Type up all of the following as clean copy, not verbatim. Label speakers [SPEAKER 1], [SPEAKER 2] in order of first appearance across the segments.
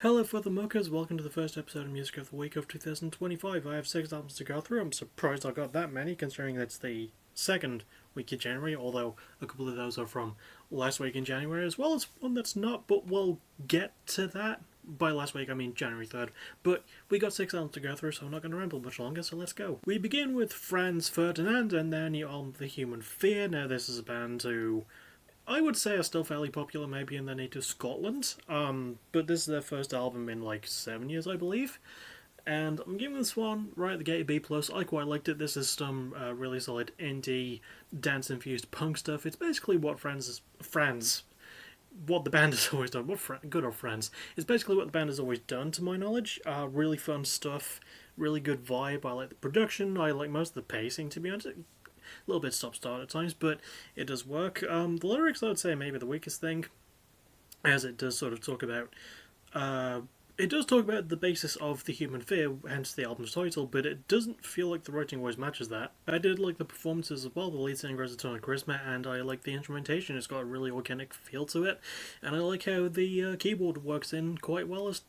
[SPEAKER 1] Hello further muckers, welcome to the first episode of Music of the Week of 2025. I have 6 albums to go through. I'm surprised I got that many considering it's the second week of January, although a couple of those are from last week in January as well as one that's not, but we'll get to that. By last week I mean January 3rd, but we got 6 albums to go through, so I'm not going to ramble much longer, so let's go. We begin with Franz Ferdinand and their new album The Human Fear. Now this is a band who I would say are still fairly popular, maybe in their native Scotland. But this is their first album in like 7 years, I believe. And I'm giving this one right at the gate a B+. I quite liked it. This is some really solid indie, dance-infused punk stuff. It's basically what what the band has always done. Good old Friends. It's basically what the band has always done, to my knowledge. Really fun stuff, really good vibe. I like the production. I like most of the pacing, to be honest. A little bit stop-start at times, but it does work. The lyrics, I would say, maybe the weakest thing, as it does sort of talk about... it does talk about the basis of the human fear, hence the album's title, but it doesn't feel like the writing always matches that. I did like the performances as well. The lead singer has a ton of charisma, and I like the instrumentation. It's got a really organic feel to it, and I like how the keyboard works in quite well as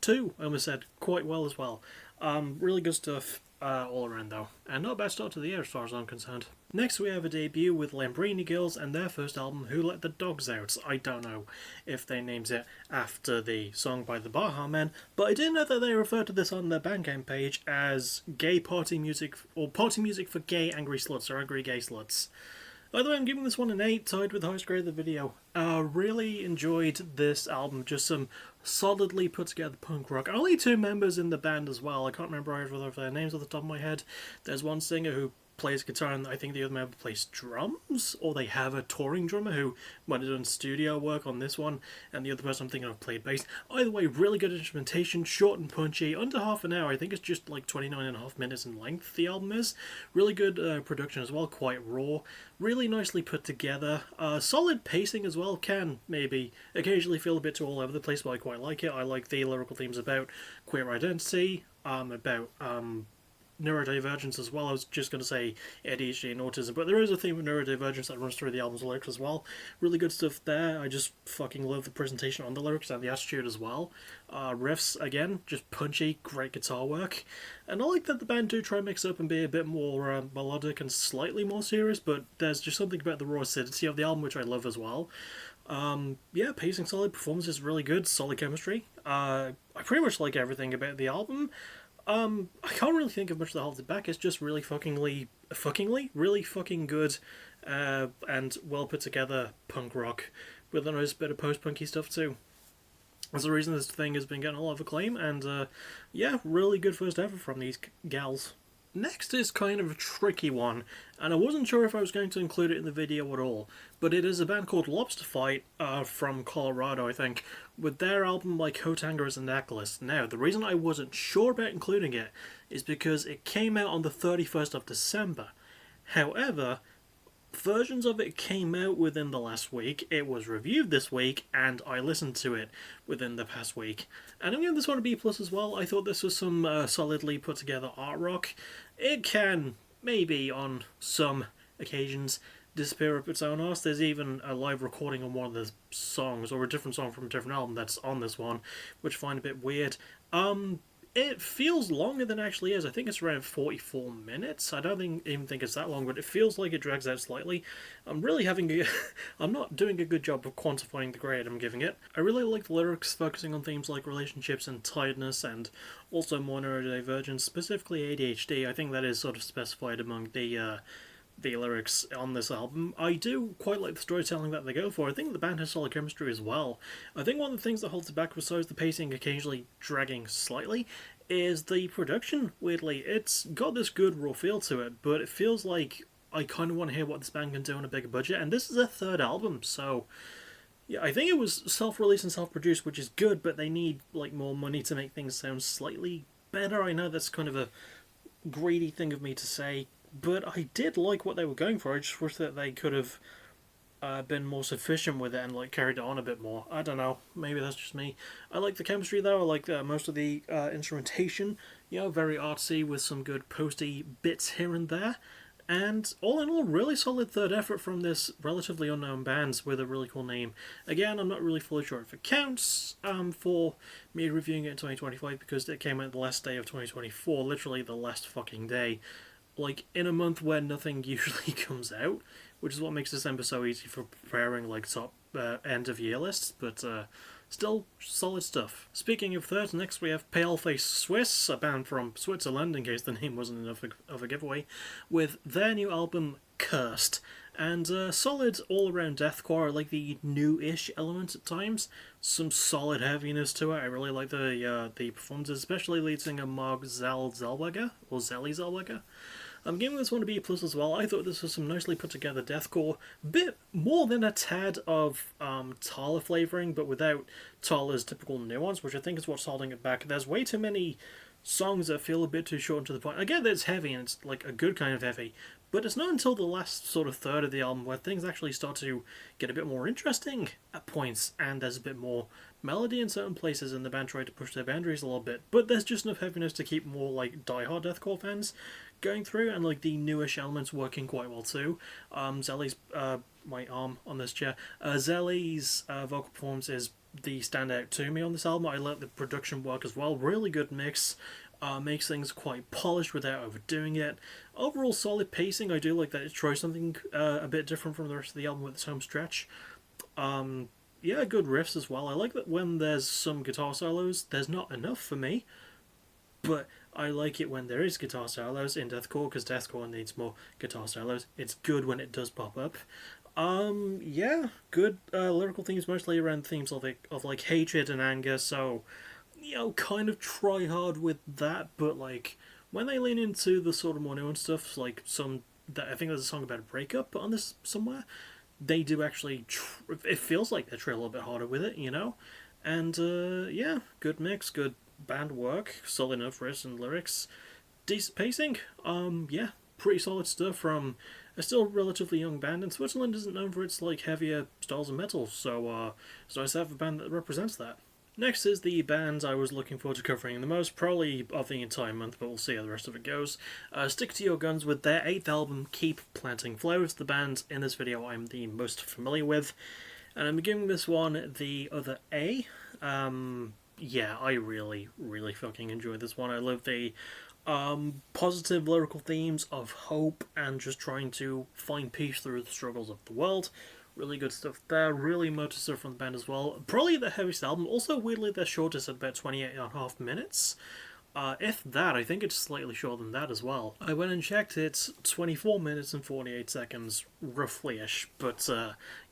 [SPEAKER 1] too. I almost said quite well as well. Really good stuff. All around though, and not a bad start to the year as far as I'm concerned. Next we have a debut with Lambrini Girls and their first album, Who Let the Dogs Out. I don't know if they named it after the song by the Baha Men, but I did know that they referred to this on their Bandcamp page as gay party music, or party music for gay angry sluts, or angry gay sluts. By the way, I'm giving this one an 8, tied with the highest grade of the video. Really enjoyed this album, just some solidly put together punk rock. Only 2 members in the band as well. I can't remember either of their names off the top of my head. There's one singer who plays guitar, and I think the other member plays drums, or they have a touring drummer who might have done studio work on this one, and the other person I'm thinking of played bass. Either way, really good instrumentation, short and punchy, under half an hour. I think it's just like 29.5 minutes in length, the album is. Really good production as well, quite raw, really nicely put together. Solid pacing as well, can maybe occasionally feel a bit too all over the place, but I quite like it. I like the lyrical themes about queer identity, about neurodivergence as well. I was just going to say ADHD and autism, but there is a theme of neurodivergence that runs through the album's lyrics as well. Really good stuff there. I just fucking love the presentation on the lyrics and the attitude as well. Riffs, again, just punchy, great guitar work. And I like that the band do try and mix up and be a bit more melodic and slightly more serious, but there's just something about the raw acidity of the album which I love as well. Yeah, pacing solid, performance is really good, solid chemistry. I pretty much like everything about the album. I can't really think of much that holds it back. It's just really really fucking good, and well put together punk rock with a nice bit of post-punky stuff too. That's the reason this thing has been getting a lot of acclaim, and yeah, really good first effort from these gals. Next is kind of a tricky one, and I wasn't sure if I was going to include it in the video at all, but it is a band called Lobster Fight from Colorado, I think, with their album My Coat Hanger is a Necklace. Now, the reason I wasn't sure about including it is because it came out on the 31st of December. However, versions of it came out within the last week, it was reviewed this week, and I listened to it within the past week. And I'm giving this one a B+ as well. I thought this was some solidly put together art rock. It can, maybe on some occasions, disappear up its own arse. There's even a live recording on one of the songs, or a different song from a different album that's on this one, which I find a bit weird. It feels longer than it actually is. I think it's around 44 minutes. I don't even think it's that long, but it feels like it drags out slightly. I'm not doing a good job of quantifying the grade I'm giving it. I really like the lyrics, focusing on themes like relationships and tiredness, and also more neurodivergence, specifically ADHD. I think that is sort of specified among the lyrics on this album. I do quite like the storytelling that they go for. I think the band has solid chemistry as well. I think one of the things that holds it back, besides the pacing occasionally dragging slightly, is the production, weirdly. It's got this good raw feel to it, but it feels like I kind of want to hear what this band can do on a bigger budget, and this is their 3rd album, so yeah, I think it was self-released and self-produced, which is good, but they need like more money to make things sound slightly better. I know that's kind of a greedy thing of me to say, but I did like what they were going for. I just wish that they could have been more sufficient with it and like carried it on a bit more. I don't know. Maybe that's just me. I like the chemistry though. I like most of the instrumentation. You know, very artsy with some good posty bits here and there. And all in all, really solid third effort from this relatively unknown band with a really cool name. Again, I'm not really fully sure if it counts for me reviewing it in 2025 because it came out the last day of 2024, literally the last fucking day. Like, in a month where nothing usually comes out, which is what makes December so easy for preparing, like, top end of year lists, but still solid stuff. Speaking of thirds, next we have Paleface Swiss, a band from Switzerland, in case the name wasn't enough of a giveaway, with their new album Cursed. And solid all-around deathcore. I like the new-ish element at times. Some solid heaviness to it. I really like the performances, especially lead singer Mark Zellweger, or Zelly Zellweger. I'm giving this one a B plus as well. I thought this was some nicely put together deathcore, bit more than a tad of Thaler flavouring, but without Thaler's typical nuance, which I think is what's holding it back. There's way too many songs that feel a bit too short and to the point. I get that it's heavy and it's like a good kind of heavy, but it's not until the last sort of third of the album where things actually start to get a bit more interesting at points, and there's a bit more melody in certain places, and the band tried to push their boundaries a little bit. But there's just enough heaviness to keep more like diehard deathcore fans going through, and like the newish elements working quite well too. Zelly's my arm on this chair. Zelly's vocal performance is the standout to me on this album. I like the production work as well. Really good mix. Makes things quite polished without overdoing it. Overall solid pacing. I do like that it tries something a bit different from the rest of the album with its home stretch. Yeah, good riffs as well. I like that when there's some guitar solos, there's not enough for me, but I like it when there is guitar solos in deathcore, because deathcore needs more guitar solos. It's good when it does pop up. Yeah, good lyrical themes, mostly around themes of like hatred and anger. So, you know, kind of try hard with that, but like when they lean into the sort of more nuanced stuff, like that I think there's a song about a breakup on this somewhere. They do actually. It feels like they try a little bit harder with it, you know, and yeah, good mix, good band work, solid enough riffs and lyrics, decent pacing. Yeah, pretty solid stuff from a still relatively young band, and Switzerland isn't known for its like heavier styles of metal, so it's nice to have a band that represents that. Next is the band I was looking forward to covering the most, probably of the entire month, but we'll see how the rest of it goes. Stick to Your Guns with their 8th album, Keep Planting Flowers, the band in this video I'm the most familiar with, and I'm giving this one the other A. Yeah, I really, really fucking enjoyed this one. I love the positive lyrical themes of hope and just trying to find peace through the struggles of the world. Really good stuff there. Really motor stuff from the band as well. Probably the heaviest album. Also, weirdly, the shortest at about 28.5 minutes. If that, I think it's slightly shorter than that as well. I went and checked, it's 24 minutes and 48 seconds, roughly-ish, but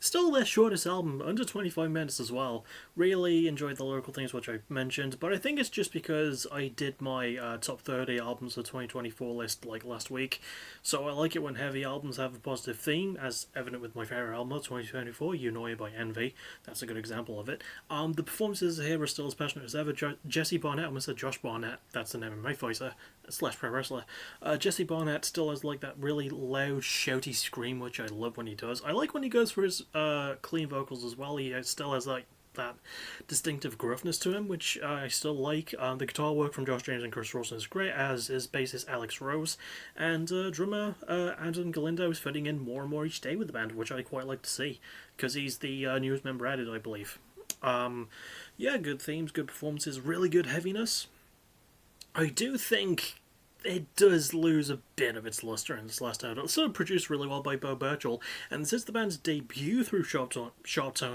[SPEAKER 1] still their shortest album, under 25 minutes as well. Really enjoyed the lyrical things which I mentioned, but I think it's just because I did my top 30 albums of 2024 list like last week, so I like it when heavy albums have a positive theme, as evident with my favourite album of 2024, You Know You by Envy. That's a good example of it. The performances here are still as passionate as ever. Jesse Barnett, I almost said Josh Barnett, that's the name of my fighter / pro wrestler. Jesse Barnett still has like that really loud, shouty scream, which I love when he does. I like when he goes for his clean vocals as well. He still has like that distinctive gruffness to him, which I still like. The guitar work from Josh James and Chris Rawson is great, as is bassist Alex Rose, and drummer Adam Galindo is fitting in more and more each day with the band, which I quite like to see, because he's the newest member added, I believe. Yeah, good themes, good performances, really good heaviness. I do think it does lose a bit of its luster in this last album. It's still produced really well by Bo Burchell, and this is the band's debut through Sharp Tone,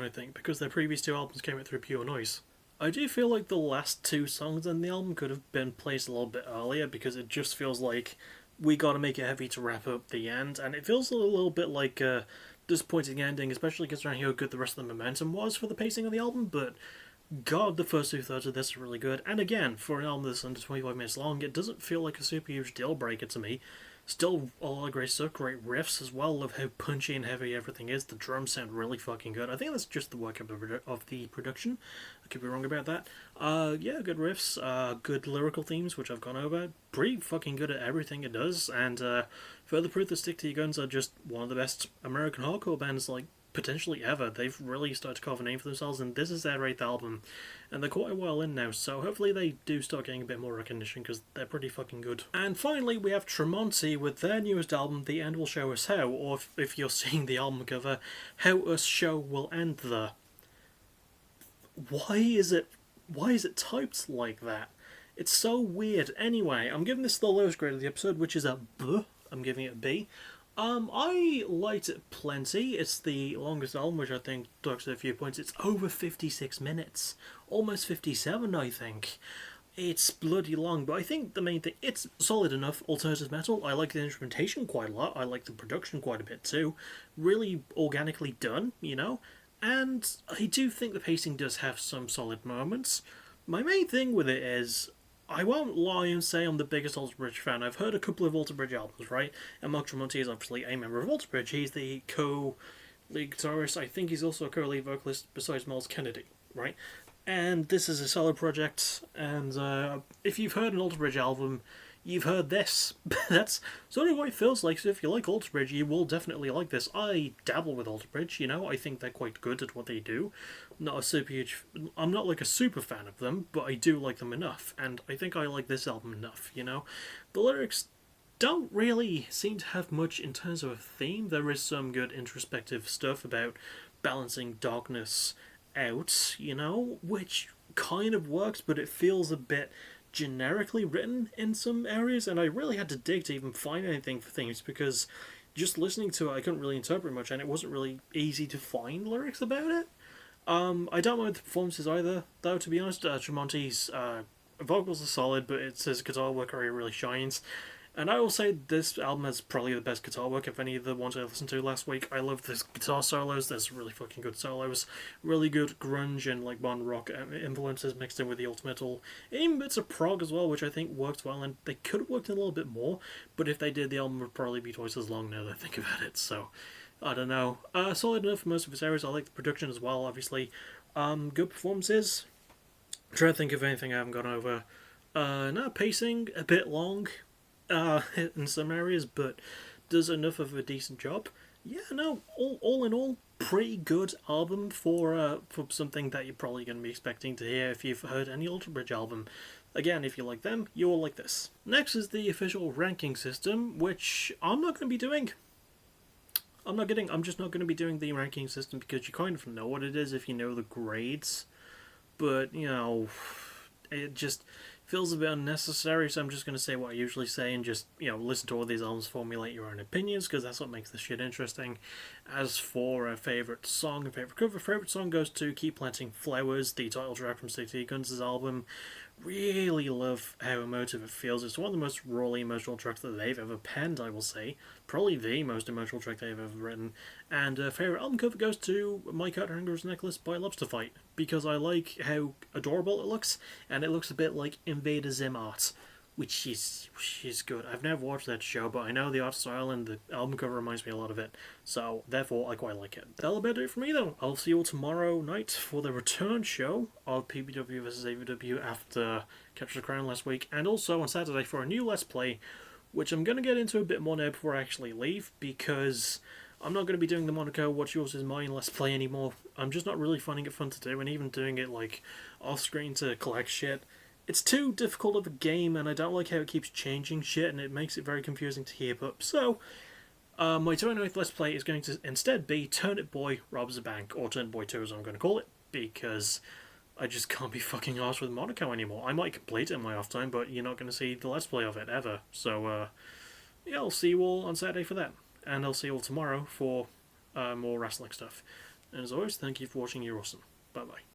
[SPEAKER 1] I think, because their previous 2 albums came out through Pure Noise. I do feel like the last 2 songs in the album could have been placed a little bit earlier, because it just feels like we gotta make it heavy to wrap up the end, and it feels a little bit like a disappointing ending, especially considering how good the rest of the momentum was for the pacing of the album, but God, the first 2/3 of this are really good. And again, for an album that's under 25 minutes long, it doesn't feel like a super huge deal breaker to me. Still a lot of great stuff, great riffs as well. Love how punchy and heavy everything is. The drums sound really fucking good. I think that's just the work of the production. I could be wrong about that. Yeah, good riffs, good lyrical themes, which I've gone over. Pretty fucking good at everything it does. And further proof that Stick to Your Guns are just one of the best American hardcore bands like potentially ever. They've really started to carve a name for themselves, and this is their 8th album, and they're quite a while in now, so hopefully they do start getting a bit more recognition, because they're pretty fucking good. And finally, we have Tremonti with their newest album, The End Will Show Us How, or if you're seeing the album cover, How Us Show Will End The. Why is it typed like that? It's so weird. Anyway, I'm giving this the lowest grade of the episode, which is a B. I'm giving it a B. I liked it plenty. It's the longest album, which I think talks at a few points. It's over 56 minutes. Almost 57, I think. It's bloody long, but I think the main thing, it's solid enough alternative metal. I like the instrumentation quite a lot. I like the production quite a bit too. Really organically done, you know? And I do think the pacing does have some solid moments. My main thing with it is, I won't lie and say I'm the biggest Alter Bridge fan. I've heard a couple of Alter Bridge albums, right? And Mark Tremonti is obviously a member of Alter Bridge. He's the co-lead guitarist. I think he's also a co-lead vocalist besides Miles Kennedy, right? And this is a solo project, and if you've heard an Alter Bridge album, you've heard this. That's sort of what it feels like. So if you like Alter Bridge, you will definitely like this. I dabble with Alter Bridge, you know. I think they're quite good at what they do. I'm not like a super fan of them, but I do like them enough, and I think I like this album enough, you know. The lyrics don't really seem to have much in terms of a theme. There is some good introspective stuff about balancing darkness out, you know, which kind of works, but it feels a bit generically written in some areas, and I really had to dig to even find anything for themes, because just listening to it I couldn't really interpret much, and it wasn't really easy to find lyrics about it. I don't mind the performances either, though, to be honest. Tremonti's vocals are solid, but it's his guitar work where he really shines. And I will say this album has probably the best guitar work of any of the ones I listened to last week. I love the guitar solos. There's really fucking good solos. Really good grunge and like modern rock influences mixed in with the old metal. Even bits of prog as well, which I think worked well, and they could have worked in a little bit more, but if they did, the album would probably be twice as long now that I think about it, so I don't know. Solid enough for most of its areas. I like the production as well, obviously. Good performances. I'm trying to think of anything I haven't gone over. No, pacing, a bit long in some areas, but does enough of a decent job. Yeah, no, all in all, pretty good album for something that you're probably going to be expecting to hear if you've heard any Alter Bridge album. Again, if you like them, you will like this. Next is the official ranking system, which I'm not going to be doing. I'm just not going to be doing the ranking system, because you kind of know what it is if you know the grades. But, you know, it just feels a bit unnecessary, so I'm just going to say what I usually say and just, you know, listen to all these albums, formulate your own opinions, because that's what makes this shit interesting. As for a favourite song and favourite cover, favourite song goes to Keep Planting Flowers, the title track from 60 Guns' album. Really love how emotive it feels. It's one of the most rawly emotional tracks that they've ever penned, I will say. Probably the most emotional track they've ever written. And favourite album cover goes to My Coat Hanger's Necklace by Lobster Fight, because I like how adorable it looks, and it looks a bit like Invader Zim art, which is good. I've never watched that show, but I know the art style and the album cover reminds me a lot of it, so therefore I quite like it. That'll about do it for me though. I'll see you all tomorrow night for the return show of PBW vs AVW after Capture the Crown last week, and also on Saturday for a new Let's Play, which I'm going to get into a bit more now before I actually leave, because I'm not going to be doing the Monaco What's Yours Is Mine Let's Play anymore. I'm just not really finding it fun to do, and even doing it like off screen to collect shit, it's too difficult of a game, and I don't like how it keeps changing shit, and it makes it very confusing to keep up. So, my 29th Let's Play is going to instead be Turnip Boy Robs a Bank, or Turnip Boy 2 as I'm going to call it, because I just can't be fucking arsed with Monaco anymore. I might complete it in my off time, but you're not going to see the Let's Play of it ever. So, yeah, I'll see you all on Saturday for that, and I'll see you all tomorrow for more wrestling stuff. And as always, thank you for watching. You're awesome. Bye bye.